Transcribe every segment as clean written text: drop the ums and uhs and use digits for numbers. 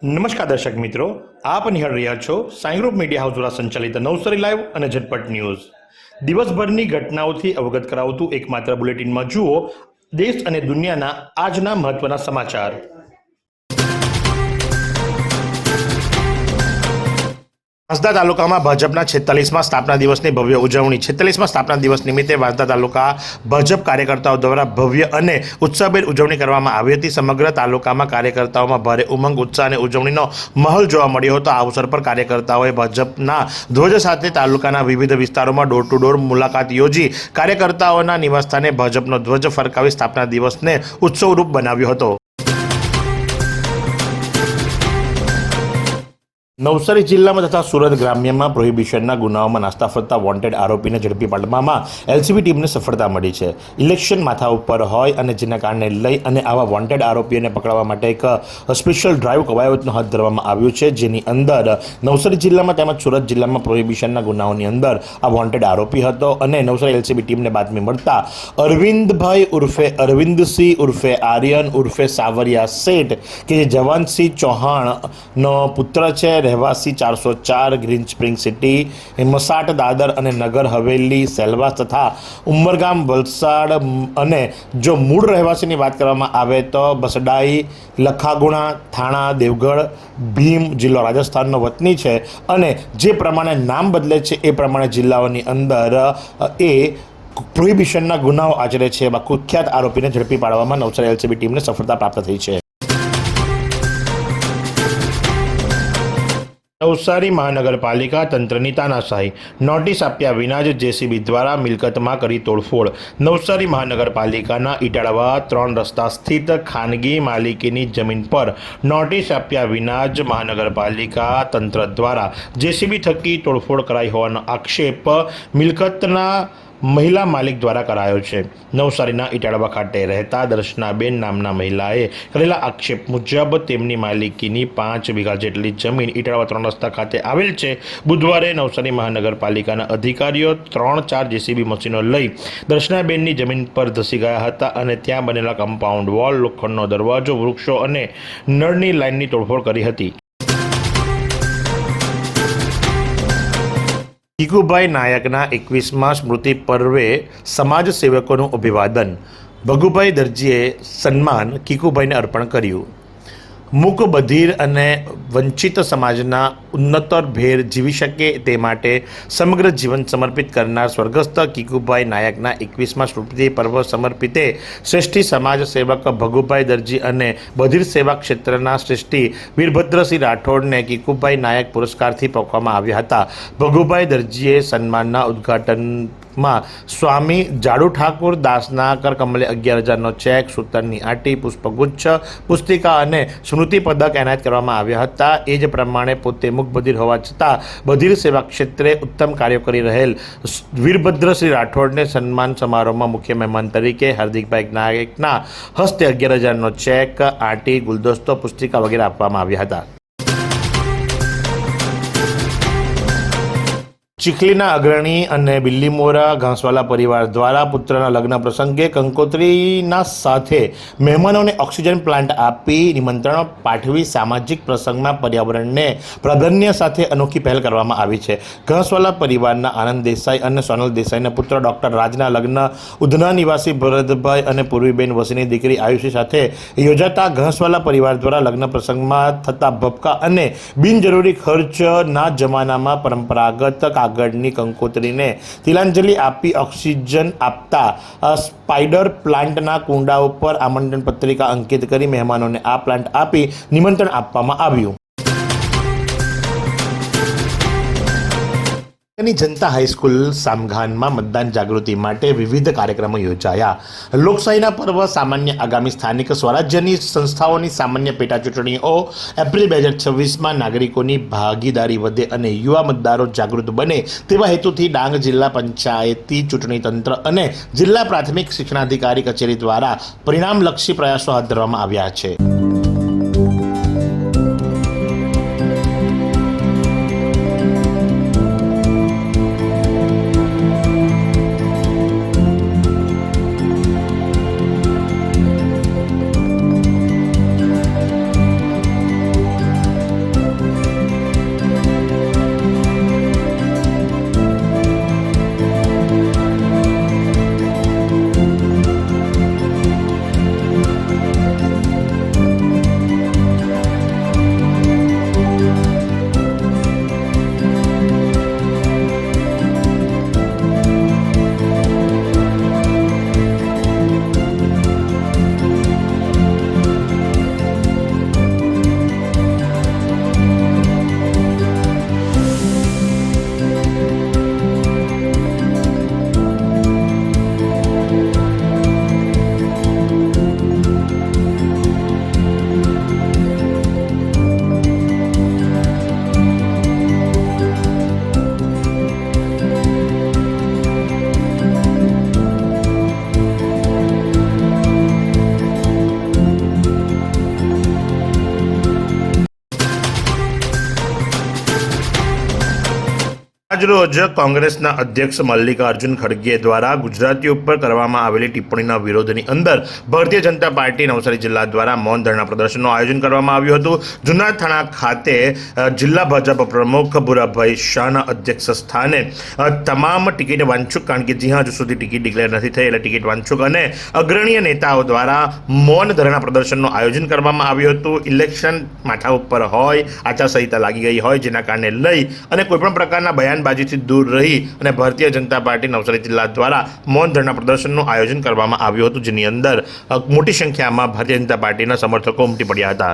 નમસ્કાર દર્શક મિત્રો, આપ નિહાળ રહ્યા છો સાઈ ગ્રુપ મીડિયા હાઉસ દ્વારા સંચાલિત નવસારી લાઈવ અને ઝટપટ ન્યૂઝ. દિવસભરની ઘટનાઓથી અવગત કરાવતું એકમાત્ર બુલેટિનમાં જુઓ દેશ અને દુનિયાના આજના મહત્વના સમાચાર. વાંસદા તાલુકામાં ભાજપના 46મા સ્થાપના દિવસની ભવ્ય ઉજવણી. 46મા સ્થાપના દિવસ નિમિત્તે વાંસદા તાલુકા ભાજપ કાર્યકર્તાઓ દ્વારા ભવ્ય અને ઉત્સાહભેર ઉજવણી કરવામાં આવી હતી. સમગ્ર તાલુકામાં કાર્યકર્તાઓમાં ભારે ઉમંગ, ઉત્સાહ અને ઉજવણીનો માહોલ જોવા મળ્યો હતો. આ અવસર પર કાર્યકર્તાઓએ ભાજપના ધ્વજ સાથે તાલુકાના વિવિધ વિસ્તારોમાં ડોર ટુ ડોર મુલાકાત યોજી કાર્યકર્તાઓના નિવાસસ્થાને ભાજપનો ધ્વજ ફરકાવી સ્થાપના દિવસને ઉત્સવરૂપ બનાવ્યો હતો. નવસારી જિલ્લામાં તથા સુરત ગ્રામ્યમાં પ્રોહિબિશનના ગુનાઓમાં નાસ્તા ફરતા વોન્ટેડ આરોપીને ઝડપી પાડવામાં એલસીબી ટીમને સફળતા મળી છે. ઇલેક્શન માથા ઉપર હોય અને જેના કારણે લઈ અને આવા વોન્ટેડ આરોપીઓને પકડવા માટે એક સ્પેશિયલ ડ્રાઈવ કવાયતનું હાથ ધરવામાં આવ્યું છે, જેની અંદર નવસારી જિલ્લામાં તેમજ સુરત જિલ્લામાં પ્રોહિબિશનના ગુનાઓની અંદર આ વોન્ટેડ આરોપી હતો અને નવસારી એલસીબી ટીમને બાતમી મળતા અરવિંદભાઈ ઉર્ફે અરવિંદસિંહ ઉર્ફે આર્યન ઉર્ફે સાવરિયા શેઠ કે જે જવાનસિંહ ચૌહાણનો પુત્ર છે, રહેવાસી 404 ગ્રીન સ્પ્રિંગ સિટી, મસાટ, દાદર અને નગર હવેલી, સેલવાસ તથા ઉમરગામ, વલસાડ અને જો મૂળ રહેવાસીની વાત કરવામાં આવે તો બસડાઈ, લખાગુણા, થાણા, દેવગઢ, ભીમ જિલ્લો રાજસ્થાનનો વતની છે અને જે પ્રમાણે નામ બદલે છે એ પ્રમાણે જિલ્લાઓની અંદર એ પ્રોહિબિશનના ગુનાઓ આચરે છે. એવા કુખ્યાત આરોપીને ઝડપી પાડવામાં નવસારી એલસીબી ટીમને સફળતા પ્રાપ્ત થઈ છે. નવસારી મહાનગરપાલિકા તંત્રની તાનાશાહી. નોટિસ આપ્યા વિના જ જેસીબી દ્વારા મિલકતમાં કરી તોડફોડ. નવસારી મહાનગરપાલિકાના ઇટાળવા 3 રસ્તા સ્થિત ખાનગી માલિકીની જમીન પર નોટિસ આપ્યા વિના જ મહાનગરપાલિકા તંત્ર દ્વારા જેસીબી થકી તોડફોડ કરાઈ હોવાનો આક્ષેપ મિલકતના મહિલા માલિક દ્વારા કરાયો છે. નવસારીના ઇટાળવા ખાતે રહેતા દર્શનાબેન નામના મહિલાએ કરેલા આક્ષેપ મુજબ તેમની માલિકીની 5 વીઘા જેટલી જમીન ઇટાળવા 3 રસ્તા ખાતે આવેલ છે. બુધવારે નવસારી મહાનગરપાલિકાના અધિકારીઓ 3-4 જેસીબી મશીનો લઈ દર્શનાબેનની જમીન પર ધસી ગયા હતા અને ત્યાં બનેલા કમ્પાઉન્ડ વોલ, લોખંડનો દરવાજો, વૃક્ષો અને નળની લાઇનની તોડફોડ કરી હતી. કીકુભાઈ નાયકના 21મા સ્મૃતિ પર્વે સમાજ સેવકોનું અભિવાદન. ભગુભાઈ દરજીએ સન્માન કીકુભાઈને અર્પણ કર્યું. મૂક, બધિર અને વંચિત સમાજના ઉન્નતર ભેર જીવી શકે તે માટે સમગ્ર જીવન સમર્પિત કરનાર સ્વર્ગસ્થ કીકુભાઈ નાયકના 21મા સ્મૃતિ પર્વ સમર્પિતે શ્રેષ્ઠી સમાજ સેવક ભગુભાઈ દરજી અને બધિર સેવા ક્ષેત્રના શ્રેષ્ઠી વીરભદ્રસિંહ રાઠોડને કીકુભાઈ નાયક પુરસ્કારથી પોકવામાં આવ્યા હતા. ભગુભાઈ દરજીએ સન્માનના ઉદ્ઘાટનમાં સ્વામી જાડુ ઠાકુર દાસના કરકમલે 11,000નો ચેક, સૂતરની આંટી, પુષ્પગુચ્છ, પુસ્તિકા અને સ્મૃતિ પદક એનાયત કરવામાં આવ્યા હતા. એ જ પ્રમાણે પોતે મુખ બધિર હોવા છતાં બધિર સેવા ક્ષેત્રે ઉત્તમ કાર્યો કરી રહેલ વીરભદ્રસિંહ રાઠોડને સન્માન સમારોહમાં મુખ્ય મહેમાન તરીકે હાર્દિકભાઈ નાયકના હસ્તે 11,000નો ચેક, આંટી, ગુલદસ્તો, પુસ્તિકા વગેરે આપવામાં આવ્યા હતા. ચીખલીના અગ્રણી અને બિલ્લીમોરા ઘાસવાલા પરિવાર દ્વારા પુત્રના લગ્ન પ્રસંગે કંકોત્રીના સાથે મહેમાનોને ઓક્સિજન પ્લાન્ટ આપી નિમંત્રણ પાઠવી સામાજિક પ્રસંગમાં પર્યાવરણને પ્રાધાન્ય સાથે અનોખી પહેલ કરવામાં આવી છે. ઘાસવાલા પરિવારના આનંદ દેસાઈ અને સોનલ દેસાઈના પુત્ર ડૉક્ટર રાજના લગ્ન ઉધના નિવાસી ભરતભાઈ અને પૂર્વીબેન વસીની દીકરી આયુષી સાથે યોજાતા ઘાસવાલા પરિવાર દ્વારા લગ્ન પ્રસંગમાં થતા ભપકા અને બિનજરૂરી ખર્ચના જમાનામાં પરંપરાગત કાગળની કંકોત્રીને તિલાંજલિ આપી ઓક્સિજન આપતા સ્પાઈડર પ્લાન્ટના કુંડા ઉપર આમંત્રણ પત્રિકા અંકિત કરી મહેમાનોને આ પ્લાન્ટ આપી નિમંત્રણ આપવામાં આવ્યું. જનતા હાઈસ્કૂલ સામઘાનમાં મતદાન જાગૃતિ માટે વિવિધ કાર્યક્રમો યોજાયા. લોકશાહીના પર્વ સામાન્ય આગામી સ્થાનિક સ્વરાજ્યની સંસ્થાઓની સામાન્ય પેટા ચૂંટણીઓ એપ્રિલ 2026માં નાગરિકોની ભાગીદારી વધે અને યુવા મતદારો જાગૃત બને તેવા હેતુથી ડાંગ જિલ્લા પંચાયતી ચૂંટણી તંત્ર અને જિલ્લા પ્રાથમિક શિક્ષણાધિકારી કચેરી દ્વારા પરિણામલક્ષી પ્રયાસો હાથ ધરવામાં આવ્યા છે. આજરોજ કોંગ્રેસના અધ્યક્ષ મલ્લિકાર્જુન ખડગે દ્વારા ગુજરાતીઓ ઉપર કરવામાં આવેલી ટિપ્પણીના વિરોધની અંદર ભારતીય જનતા પાર્ટી નવસારી જિલ્લા દ્વારા મૌન ધરણા પ્રદર્શનનું આયોજન કરવામાં આવ્યું હતું. જૂના થાણા ખાતે જિલ્લા ભાજપ પ્રમુખ ભૂરાભાઈ શાહના અધ્યક્ષ સ્થાને તમામ ટિકિટ વાંચુક, કારણ કે હજુ સુધી ટિકિટ ડિક્લેર નથી થઈ એટલે ટિકિટ વાંચુક અને અગ્રણીય નેતાઓ દ્વારા મૌન ધરણા પ્રદર્શનનું આયોજન કરવામાં આવ્યું હતું. ઇલેક્શન માથા ઉપર હોય, આચારસંહિતા લાગી ગઈ હોય, જેના કારણે લઈ અને કોઈપણ પ્રકારના બયાનબાજીથી દૂર રહી અને ભારતીય જનતા પાર્ટી નવસારી જિલ્લા દ્વારા મૌન ધરણા પ્રદર્શનનું આયોજન કરવામાં આવ્યું હતું, જેની અંદર મોટી સંખ્યામાં ભારતીય જનતા પાર્ટીના સમર્થકો ઉમટી પડ્યા હતા.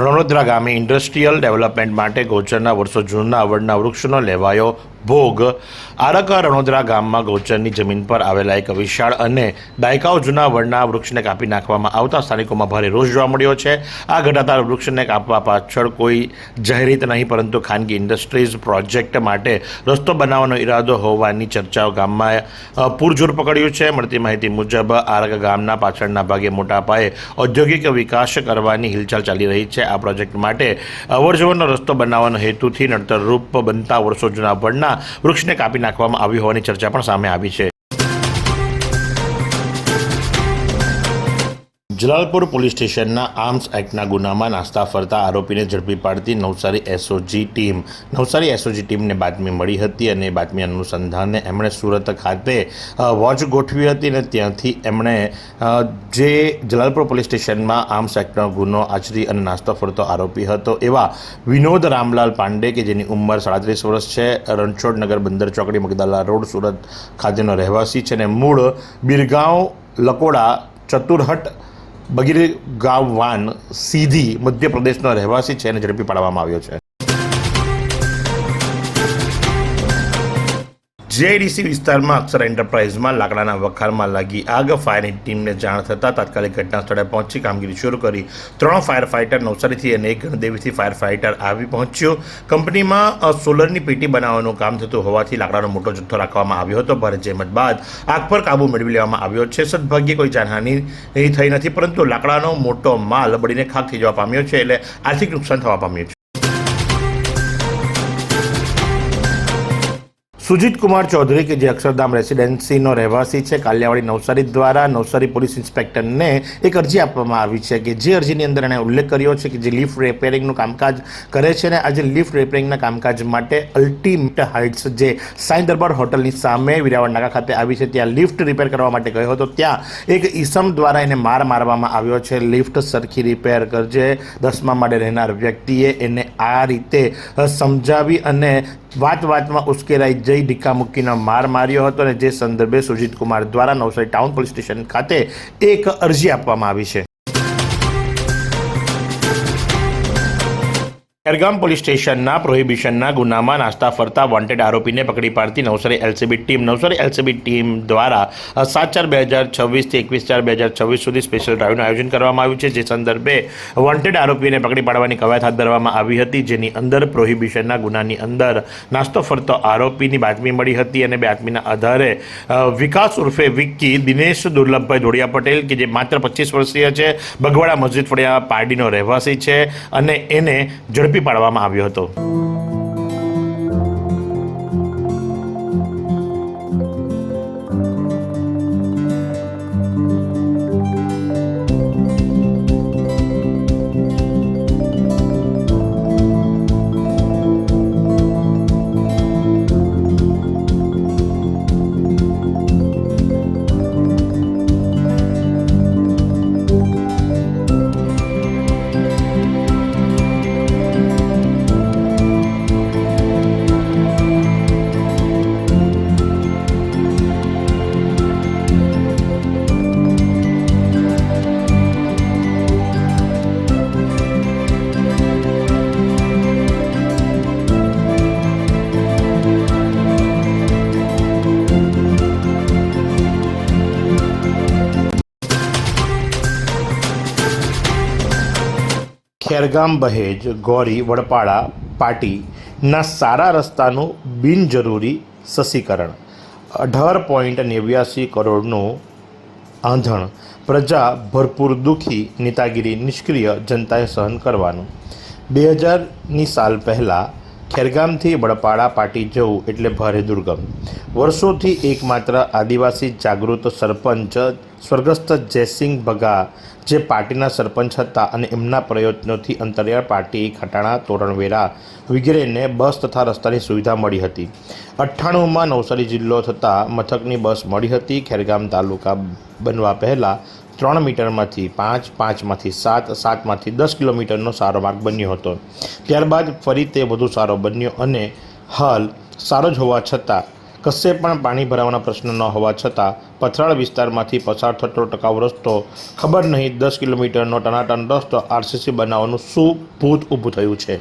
રણોદરા ગામે ઇન્ડસ્ટ્રીયલ ડેવલપમેન્ટ માટે ગૌચરના વર્ષો જૂના વડના વૃક્ષનો લેવાયો ભોગ. આરકા રણોદરા ગામમાં ગૌચરની જમીન પર આવેલા એક વિશાળ અને દાયકાઓ જૂના વડના વૃક્ષને કાપી નાખવામાં આવતા સ્થાનિકોમાં ભારે રોષ જોવા મળ્યો છે. આ ઘટાતા વૃક્ષને કાપવા પાછળ કોઈ જાહેરાત નહીં, પરંતુ ખાનગી ઇન્ડસ્ટ્રીઝ પ્રોજેક્ટ માટે રસ્તો બનાવવાનો ઈરાદો હોવાની ચર્ચાઓ ગામમાં પૂરજોર પકડ્યું છે. મળતી માહિતી મુજબ આરકા ગામના પાછળના ભાગે મોટા પાયે ઔદ્યોગિક વિકાસ કરવાની હિલચાલ ચાલી રહી છે. આ પ્રોજેક્ટ માટે અવરજવરનો રસ્તો બનાવવાના હેતુથી નડતરરૂપ બનતા વર્ષો જૂના વડના વૃક્ષને કાપી નાખવામાં આવ્યું હોવાની ચર્ચા પણ સામે આવી છે. જલાલપુર પોલીસ સ્ટેશનના આર્મ્સ એક્ટના ગુનામાં નાસ્તા ફરતા આરોપીને ઝડપી પાડતી નવસારી એસઓજી ટીમને બાતમી મળી હતી અને બાતમી અનુસંધાને એમણે સુરત ખાતે વોચ ગોઠવી હતી અને ત્યાંથી એમણે જે જલાલપુર પોલીસ સ્ટેશનમાં આર્મ્સ એક્ટનો ગુનો આચરી અને નાસ્તો ફરતો આરોપી હતો એવા વિનોદ રામલાલ પાંડે, કે જેની ઉંમર 37 વર્ષ છે, રણછોડ નગર બંદર ચોકડી મગદાલા રોડ સુરત ખાતેનો રહેવાસી છે અને મૂળ બિરગાંવ લકોડા ચતુરહટ બગીરે ગાંવ સીધી મધ્યપ્રદેશનો રહેવાસી છે અને ઝડપી પાડવામાં આવ્યો છે. જીઆઈડીસી વિસ્તારમાં અક્ષર એન્ટરપ્રાઇઝમાં લાકડાના વખારમાં લાગી આગ. ફાયરની ટીમને જાણ થતાં તાત્કાલિક ઘટના સ્થળે પહોંચી કામગીરી શરૂ કરી. 3 ફાયર ફાઇટર નવસારીથી અને 1 ગણદેવીથી ફાયર ફાઇટર આવી પહોંચ્યો. કંપનીમાં સોલરની પેટી બનાવવાનું કામ થતું હોવાથી લાકડાનો મોટો જથ્થો રાખવામાં આવ્યો હતો. ભારે જહેમત બાદ આગ પર કાબુ મેળવી લેવામાં આવ્યો છે. સદભાગ્યે કોઈ જાનહાનિ થઈ નથી, પરંતુ લાકડાનો મોટો માલ બળીને ખાક થઈ જવા પામ્યો છે, એટલે આર્થિક નુકસાન થવા પામ્યું છે. સુજીત કુમાર ચૌધરી, કે જે અક્ષરધામ રેસિડેન્સીનો રહેવાસી છે, કાલિયાવાડી નવસારી દ્વારા નવસારી પોલીસ ઇન્સ્પેક્ટરને એક અરજી આપવામાં આવી છે, કે જે અરજીની અંદર એણે ઉલ્લેખ કર્યો છે કે જે લિફ્ટ રિપેરિંગનું કામકાજ કરે છે ને આજે લિફ્ટ રિપેરિંગના કામકાજ માટે અલ્ટિમેટ હાઇટ્સ જે સાંઈ દરબાર હોટલની સામે વિરાવળ નાકા ખાતે આવી છે, ત્યાં લિફ્ટ રિપેર કરવા માટે ગયો હતો. ત્યાં એક ઈસમ દ્વારા એને મારવામાં આવ્યો છે. લિફ્ટ સરખી રિપેર કરજે, 10મા માળે રહેનાર વ્યક્તિએ એને આ રીતે સમજાવી અને વાતમાં ઉશ્કેરાઈ જઈ ઢીકા મૂકીનો માર માર્યો હતો અને જે સંદર્ભે સુજીત કુમાર દ્વારા નવસારી ટાઉન પોલીસ સ્ટેશન ખાતે એક અરજી આપવામાં આવી છે. ખેરગામ પોલીસ સ્ટેશનના પ્રોહિબિશનના ગુનામાં નાસ્તા ફરતા વોન્ટેડ આરોપીને પકડી પાડતી નવસારી એલસીબી ટીમ દ્વારા 7/4/2026 થી 21/4/2026 સુધી સ્પેશિયલ ડ્રાઇવનું આયોજન કરવામાં આવ્યું છે. જે સંદર્ભે વોન્ટેડ આરોપીને પકડી પાડવાની કવાયત હાથ ધરવામાં આવી હતી, જેની અંદર પ્રોહિબિશનના ગુનાની અંદર નાસ્તો ફરતો આરોપીની બાતમી મળી હતી અને બાતમીના આધારે વિકાસ ઉર્ફે વિક્કી દિનેશ દુર્લભભાઈ ધોળિયા પટેલ, કે જે માત્ર 25 વર્ષીય છે, બગવાડા મસ્જિદ ફળિયા પારડીનો રહેવાસી છે અને એને ઝડપી પાડવામાં આવ્યો હતો. ખેરગામ બહેજ ગોરી વડપાડા પાટીના સારા રસ્તાનું બિનજરૂરી સસીકરણ 18.89 કરોડનું આંધણ પ્રજા ભરપૂર દુઃખી નેતાગીરી નિષ્ક્રિય જનતાએ સહન કરવાનું. 2000ની સાલ પહેલાં ખેરગામથી બળપાડા પાટી જવું એટલે ભારે દુર્ગમ. વર્ષોથી એકમાત્ર આદિવાસી જાગૃત સરપંચ સ્વર્ગસ્થ જયસિંહ ભગા જે પાર્ટીના સરપંચ હતા અને એમના પ્રયત્નોથી અંતરિયાળ પાટી, ખટાણા, તોરણવેરા વગેરેને બસ તથા રસ્તાની સુવિધા મળી હતી. 98માં નવસારી જિલ્લો થતાં મથકની બસ મળી હતી. ખેરગામ તાલુકા બનવા પહેલાં 3 મીટરમાંથી 5, 5માંથી 7, 7માંથી 10 કિલોમીટરનો સારો માર્ગ બન્યો હતો. ત્યારબાદ ફરી તે વધુ સારો બન્યો અને હાલ સારો જ હોવા છતાં કશે પણ પાણી ભરાવાના પ્રશ્ન ન હોવા છતાં પથરાળ વિસ્તારમાંથી પસાર થતો ટકાઉ રસ્તો ખબર નહીં 10 કિલોમીટરનો ટનાટન રસ્તો આરસીસી બનાવવાનું શું ભૂત ઊભું થયું છે.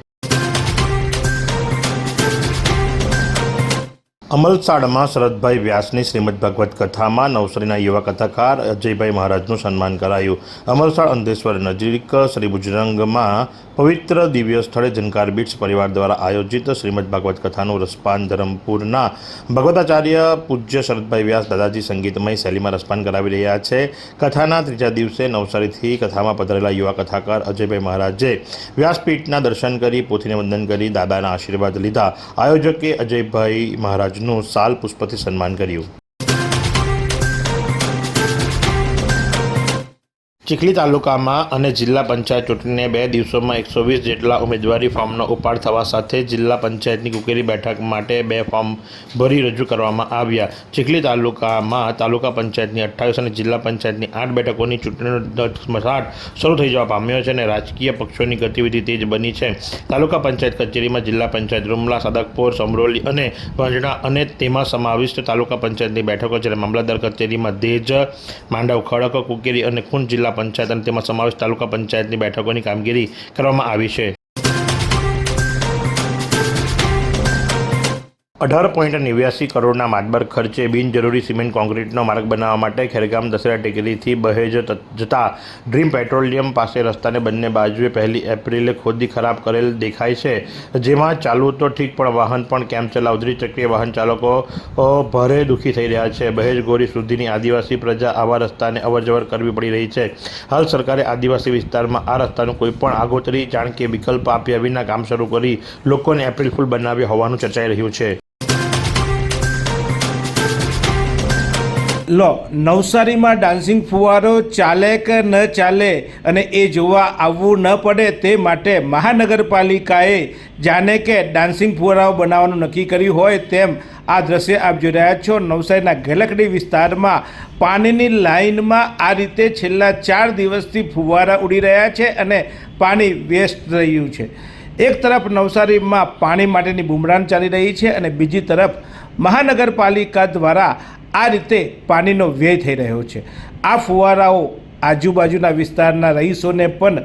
અમલસાડમાં શરદભાઈ વ્યાસની શ્રીમદ ભાગવત કથામાં નવસારીના યુવા કથાકાર અજયભાઈ મહારાજનું સન્માન કરાયું. અમલસાડ અંધેશ્વર નજીક શ્રી બુજરંગમાં પવિત્ર દિવ્ય સ્થળે ઝંકાર બીટ્સ પરિવાર દ્વારા આયોજિત શ્રીમદ ભાગવત કથાનું રસપાન ધરમપુરના ભગવતાચાર્ય પૂજ્ય શરદભાઈ વ્યાસ દાદાજી સંગીતમય શૈલીમાં રસપાન કરાવી રહ્યા છે. કથાના ત્રીજા દિવસે નવસારીથી કથામાં પધારેલા યુવા કથાકાર અજયભાઈ મહારાજે વ્યાસપીઠના દર્શન કરી પોથીને વંદન કરી દાદાના આશીર્વાદ લીધા. આયોજકે અજયભાઈ મહારાજનું સાલ પુષ્પથી સન્માન કર્યું. ચીખલી તાલુકામાં અને જિલ્લા પંચાયત ચૂંટણીને 2 દિવસોમાં 120 જેટલા ઉમેદવારી ફોર્મનો ઉપાડ થવા સાથે જિલ્લા પંચાયતની કુકેરી બેઠક માટે 2 ફોર્મ ભરી રજૂ કરવામાં આવ્યા. ચીખલી તાલુકામાં તાલુકા પંચાયતની 28 અને જિલ્લા પંચાયતની 8 બેઠકોની ચૂંટણીનો મસાટ શરૂ થઈ જવા પામ્યો છે અને રાજકીય પક્ષોની ગતિવિધિ તેજ બની છે. તાલુકા પંચાયત કચેરીમાં જિલ્લા પંચાયત રૂમલા, સાદકપોર, સમરોલી અને ભાંજણા અને તેમાં સમાવિષ્ટ તાલુકા પંચાયતની બેઠકો જ્યારે મામલતદાર કચેરીમાં દેજ, માંડવ, ખડક, કુકેરી અને ખૂંટ જિલ્લા પંચાયત અને તેમાં સમાવેશ તાલુકા પંચાયતની બેઠકોની કામગીરી કરવામાં આવી છે. 18.89 કરોડના માતબર ખર્ચે બિનજરૂરી સિમેન્ટ કોન્ક્રીટનો માર્ગ બનાવવા માટે ખેરગામ દશેરા ટેકરીથી બહેજ જતા ડ્રીમ પેટ્રોલિયમ પાસે રસ્તાને બંને બાજુએ 1 એપ્રિલે ખોદી ખરાબ કરેલ દેખાય છે. જેમાં ચાલવું તો ઠીક પણ વાહન પણ કેમ ચલાવવું, દ્વિચક્રીય વાહન ચાલકો ભારે દુઃખી થઈ રહ્યા છે. બહેજ ગોરી સુધીની આદિવાસી પ્રજા આવા રસ્તાને અવરજવર કરવી પડી રહી છે. હાલ સરકારે આદિવાસી વિસ્તારમાં આ રસ્તાનું કોઈપણ આગોતરી જાણ કે વિકલ્પ આપ્યા વિના કામ શરૂ કરી લોકોને એપ્રિલ ફૂલ બનાવ્યા હોવાનું ચર્ચાઈ રહ્યું છે. લો નવસારીમાં ડાન્સિંગ ફુવારો ચાલે કે ન ચાલે અને એ જોવા આવવું ન પડે તે માટે મહાનગરપાલિકાએ જાણે કે ડાન્સિંગ ફુવારાઓ બનાવવાનું નક્કી કર્યું હોય તેમ આ દ્રશ્ય આપ જોઈ રહ્યા છો. નવસારીના ગેલકડી વિસ્તારમાં પાણીની લાઇનમાં આ રીતે છેલ્લા 4 દિવસથી ફુવારા ઉડી રહ્યા છે અને પાણી વેસ્ટ રહ્યું છે. એક તરફ નવસારીમાં પાણી માટેની બુમરાણ ચાલી રહી છે અને બીજી તરફ મહાનગરપાલિકા દ્વારા આ રીતે પાણીનો વ્યય થઈ રહ્યો છે. આ ફુવારાઓ આજુબાજુના વિસ્તારના રહીશોને પણ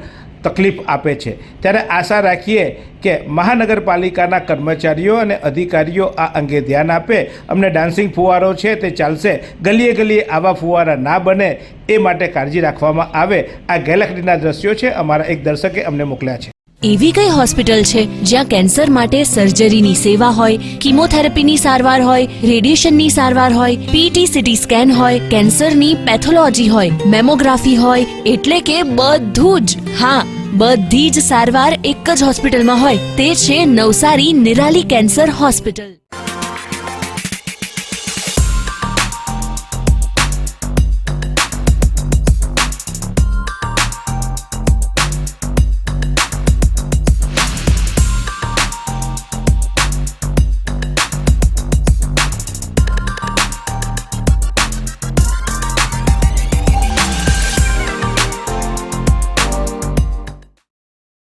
તકલીફ આપે છે. ત્યારે આશા રાખીએ કે મહાનગરપાલિકાના કર્મચારીઓ અને અધિકારીઓ આ અંગે ધ્યાન આપે. અમને ડાન્સિંગ ફુવારો છે તે ચાલશે, ગલીએ ગલીએ આવા ફુવારા ના બને એ માટે કાળજી રાખવામાં આવે. આ ગેલેક્સીના દ્રશ્યો છે, અમારા એક દર્શકે અમને મોકલ્યા છે. એવી કઈ હોસ્પિટલ છે જ્યાં કેન્સર માટે સર્જરીની સેવા હોય, કીમોથેરાપીની સારવાર હોય, રેડિયેશનની સારવાર હોય, પીટી સીટી સ્કેન હોય, કેન્સરની પેથોલોજી હોય, મેમોગ્રાફી હોય, એટલે કે બધું જ. હા, બધી જ સારવાર એક જ હોસ્પિટલમાં હોય. તે છે નવસારી નિરાલી કેન્સર હોસ્પિટલ.